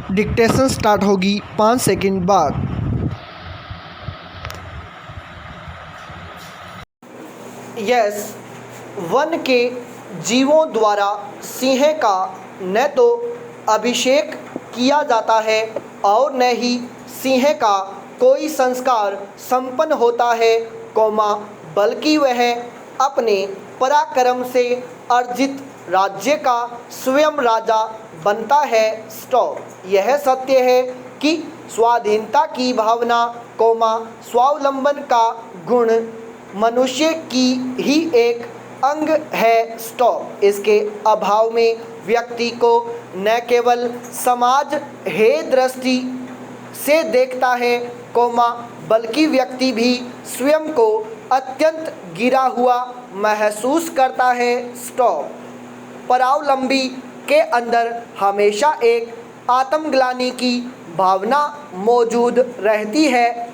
Dictation start होगी 5 second बाद। Yes, one के जीवों द्वारा सिंह का न तो अभिषेक किया जाता है और न ही सिंह का कोई संस्कार संपन्न होता है, बल्कि वह अपने पराक्रम से अर्जित राज्य का स्वयं राजा बनता है। स्टॉप। यह सत्य है कि स्वाधीनता की भावना, स्वावलंबन का गुण मनुष्य की ही एक अंग है। स्टॉप। इसके अभाव में व्यक्ति को न केवल समाज हे दृष्टि से देखता है, बल्कि व्यक्ति भी स्वयं को अत्यंत गिरा हुआ महसूस करता है। स्टॉप। परावलंबी के अंदर हमेशा एक आत्मग्लानि की भावना मौजूद रहती है,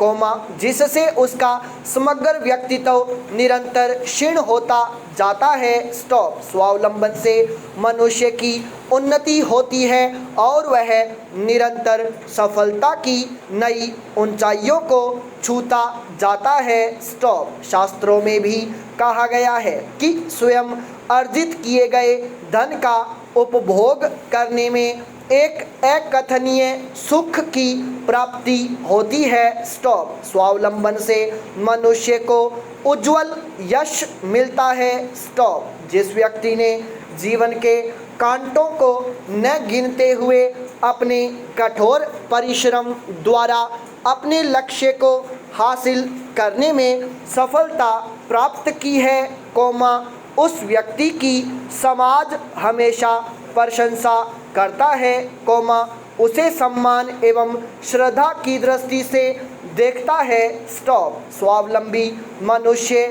जिससे उसका समग्र व्यक्तित्व निरंतर क्षीण होता जाता है। स्टॉप। स्वावलंबन से मनुष्य की उन्नति होती है और वह निरंतर सफलता की नई ऊंचाइयों को छूता जाता है। स्टॉप। शास्त्रों में भी कहा गया है कि स्वयं अर्जित किए गए धन का उपभोग करने में एक अकथनीय सुख की प्राप्ति होती है। स्टॉप। स्वावलंबन से मनुष्य को उज्जवल यश मिलता है। स्टॉप। जिस व्यक्ति ने जीवन के कांटों को न गिनते हुए अपने कठोर परिश्रम द्वारा अपने लक्ष्य को हासिल करने में सफलता प्राप्त की है, उस व्यक्ति की समाज हमेशा प्रशंसा करता है, उसे सम्मान एवं श्रद्धा की दृष्टि से देखता है। स्टॉप। स्वावलंबी मनुष्य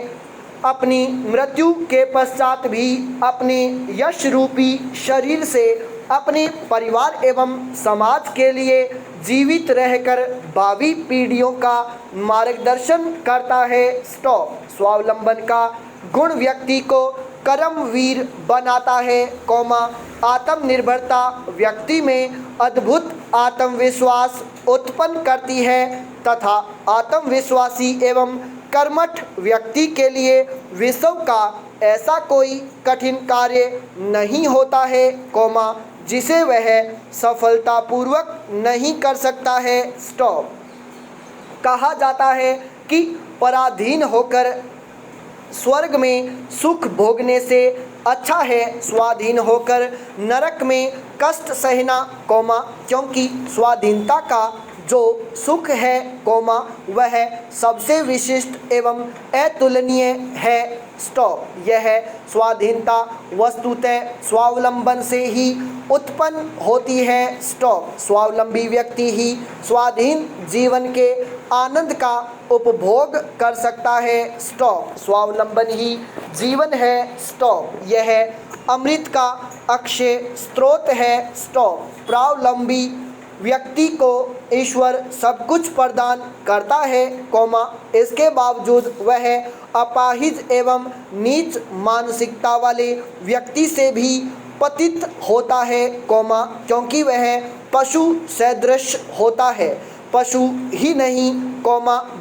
अपनी मृत्यु के पश्चात भी अपने यश रूपी शरीर से अपने परिवार एवं समाज के लिए जीवित रहकर भावी पीढ़ियों का मार्गदर्शन करता है। स्टॉप। स्वावलंबन का गुण व्यक्ति को कर्मवीर बनाता है, आत्मनिर्भरता व्यक्ति में अद्भुत आत्मविश्वास उत्पन्न करती है तथा आत्मविश्वासी एवं कर्मठ व्यक्ति के लिए विश्व का ऐसा कोई कठिन कार्य नहीं होता है, जिसे वह सफलतापूर्वक नहीं कर सकता है। स्टॉप। कहा जाता है कि पराधीन होकर स्वर्ग में सुख भोगने से अच्छा है स्वाधीन होकर नरक में कष्ट सहना, क्योंकि स्वाधीनता का जो सुख है, वह सबसे विशिष्ट एवं अतुलनीय है। स्टॉप। यह स्वाधीनता वस्तुतः स्वावलंबन से ही उत्पन्न होती है। स्टॉप। स्वावलंबी व्यक्ति ही स्वाधीन जीवन के आनंद का उपभोग कर सकता है। स्टॉप। स्वावलंबन ही जीवन है। स्टॉप। यह अमृत का अक्षय स्रोत है। स्टॉप। प्रावलंबी व्यक्ति को ईश्वर सब कुछ प्रदान करता है, इसके बावजूद वह अपाहिज एवं नीच मानसिकता वाले व्यक्ति से भी पतित होता है, क्योंकि वह पशु सदृश होता है। पशु ही नहीं,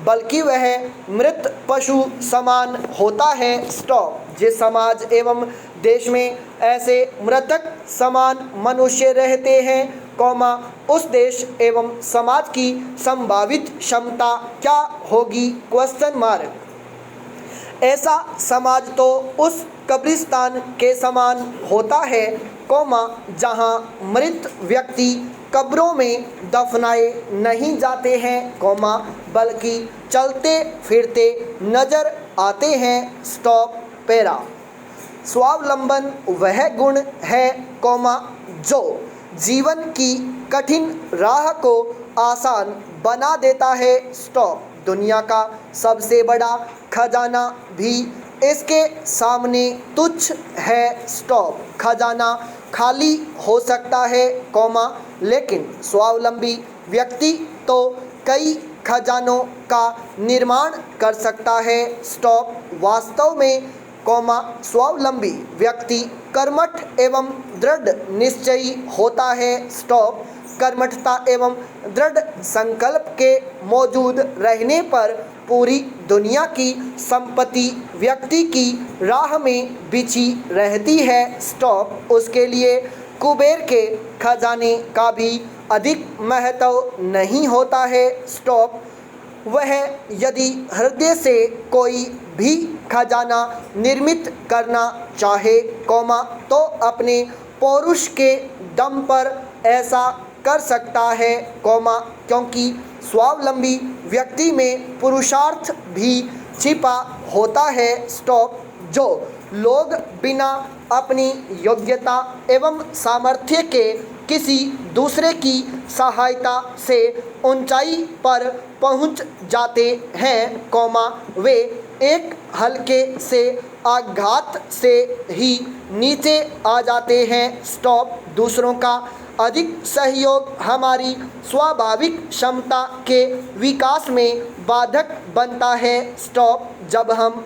बल्कि वह मृत पशु समान होता है। स्टॉप। जिस समाज एवं देश में ऐसे मृतक समान मनुष्य रहते हैं, उस देश एवं समाज की संभावित क्षमता क्या होगी? Question mark. ऐसा समाज तो उस कब्रिस्तान के समान होता है, जहां मृत व्यक्ति कब्रों में दफनाए नहीं जाते हैं, बल्कि चलते फिरते नजर आते हैं। स्टॉप। पैरा। स्वावलंबन वह गुण है, जो जीवन की कठिन राह को आसान बना देता है। स्टॉप। दुनिया का सबसे बड़ा खजाना भी इसके सामने तुच्छ है। स्टॉप। खजाना खाली हो सकता है, लेकिन स्वावलंबी व्यक्ति तो कई खजानों का निर्माण कर सकता है। स्टॉप। वास्तव में, स्वावलंबी व्यक्ति कर्मठ एवं दृढ़ निश्चयी होता है। स्टॉप। कर्मठता एवं दृढ़ संकल्प के मौजूद रहने पर पूरी दुनिया की संपत्ति व्यक्ति की राह में बिछी रहती है। स्टॉप। उसके लिए कुबेर के खजाने का भी अधिक महत्व नहीं होता है। स्टॉप। वह यदि हृदय से कोई भी खजाना निर्मित करना चाहे, कौमा, तो अपने पौरुष के दम पर ऐसा कर सकता है, कौमा, क्योंकि स्वावलंबी व्यक्ति में पुरुषार्थ भी छिपा होता है। स्टॉप। जो लोग बिना अपनी योग्यता एवं सामर्थ्य के किसी दूसरे की सहायता से ऊंचाई पर पहुंच जाते हैं, कौमा, वे एक हल्के से आघात से ही नीचे आ जाते हैं। स्टॉप। दूसरों का अधिक सहयोग हमारी स्वाभाविक क्षमता के विकास में बाधक बनता है। स्टॉप। जब हम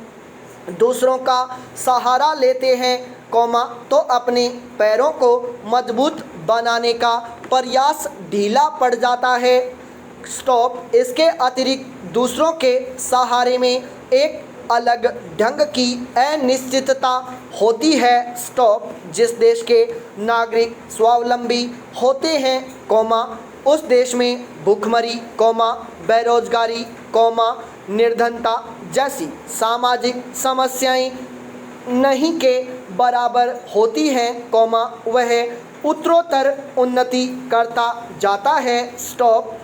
दूसरों का सहारा लेते हैं, कौमा, तो अपने पैरों को मजबूत बनाने का प्रयास ढीला पड़ जाता है। स्टॉप। इसके अतिरिक्त दूसरों के सहारे में एक अलग ढंग की अनिश्चितता होती है। स्टॉप। जिस देश के नागरिक स्वावलंबी होते हैं, कौमा, उस देश में भूखमरी, कौमा, बेरोजगारी, कौमा, निर्धनता जैसी सामाजिक समस्याएं नहीं के बराबर होती हैं, कौमा, वह उत्तरोत्तर उन्नति करता जाता है। स्टॉप।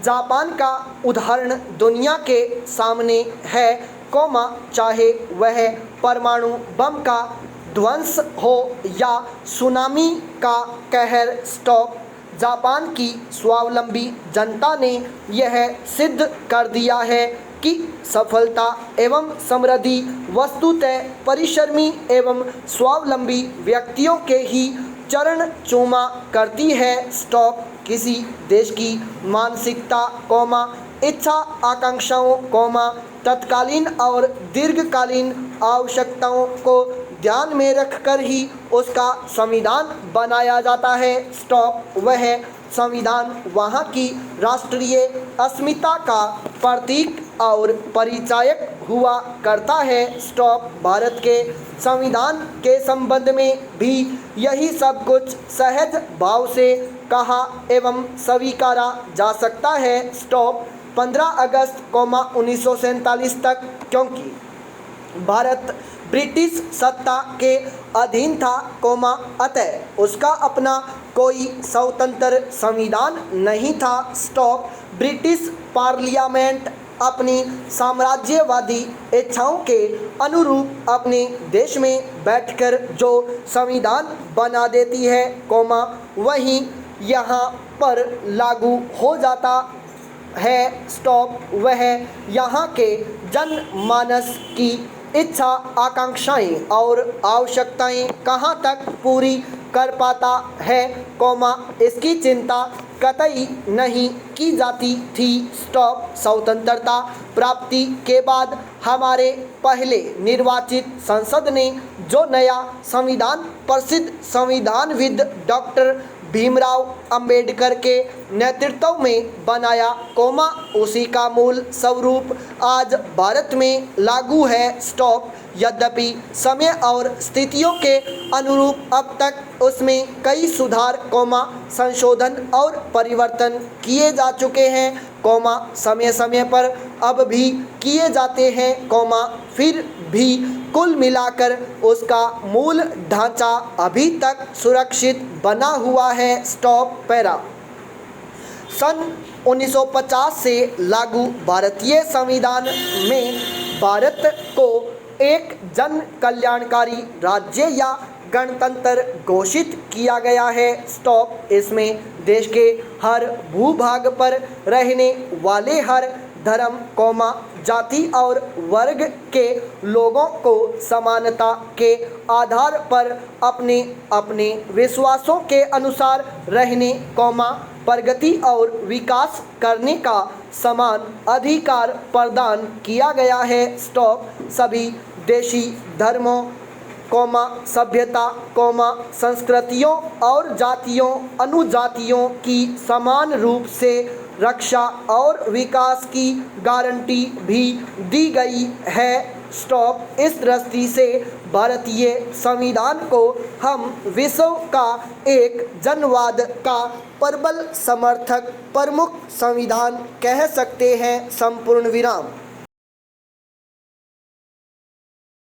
जापान का उदाहरण दुनिया के सामने है, कौमा, चाहे वह परमाणु बम का ध्वंस हो या सुनामी का कहर। स्टॉप। जापान की स्वावलंबी जनता ने यह सिद्ध कर दिया है कि सफलता एवं समृद्धि वस्तुतः परिश्रमी एवं स्वावलंबी व्यक्तियों के ही चरण चूमा करती है। स्टॉप। किसी देश की मानसिकता, कौमा, इच्छा आकांक्षाओं, कौमा, तत्कालीन और दीर्घकालीन आवश्यकताओं को ध्यान में रखकर ही उसका संविधान बनाया जाता है। स्टॉप। वह संविधान वहाँ की राष्ट्रीय अस्मिता का प्रतीक और परिचायक हुआ करता है। स्टॉप। भारत के संविधान के संबंध में भी यही सब कुछ सहज भाव से कहा एवं स्वीकारा जा सकता है। स्टॉप। 15 अगस्त, 1947 तक, क्योंकि भारत ब्रिटिश सत्ता के अधीन था, कौमा, अतः उसका अपना कोई स्वतंत्र संविधान नहीं था। स्टॉप। ब्रिटिश पार्लियामेंट अपनी साम्राज्यवादी इच्छाओं के अनुरूप अपने देश में बैठकर जो संविधान बना देती है, कौमा, वही यहाँ पर लागू हो जाता है। स्टॉप। वह यहाँ के जनमानस की इच्छा आकांक्षाएं और आवश्यकताएं कहाँ तक पूरी कर पाता है, कौमा, इसकी चिंता कतई नहीं की जाती थी। स्टॉप। स्वतंत्रता प्राप्ति के बाद हमारे पहले निर्वाचित संसद ने जो नया संविधान प्रसिद्ध संविधानविद डॉक्टर भीमराव अंबेडकर के नेतृत्व में बनाया, कौमा, उसी का मूल स्वरूप आज भारत में लागू है। स्टॉप। यद्यपि समय और स्थितियों के अनुरूप अब तक उसमें कई सुधार, कौमा, संशोधन और परिवर्तन किए जा चुके हैं, कौमा, समय समय पर अब भी किए जाते हैं, कौमा, फिर भी कुल मिलाकर उसका मूल ढांचा अभी तक सुरक्षित बना हुआ है। स्टॉप। पैरा। सन 1950 से लागू भारतीय संविधान में भारत को एक जन कल्याणकारी राज्य या गणतंत्र घोषित किया गया है। स्टॉप। इसमें देश के हर भूभाग पर रहने वाले हर धर्म, कौमा, जाति और वर्ग के लोगों को समानता के आधार पर अपने अपने विश्वासों के अनुसार रहने, कौमा, प्रगति और विकास करने का समान अधिकार प्रदान किया गया है। स्टॉप। सभी देशी धर्मों कौमा सभ्यता कौमा संस्कृतियों और जातियों अनुजातियों की समान रूप से रक्षा और विकास की गारंटी भी दी गई है। स्टॉप। इस दृष्टि से भारतीय संविधान को हम विश्व का एक जनवाद का प्रबल समर्थक प्रमुख संविधान कह सकते हैं। संपूर्ण विराम।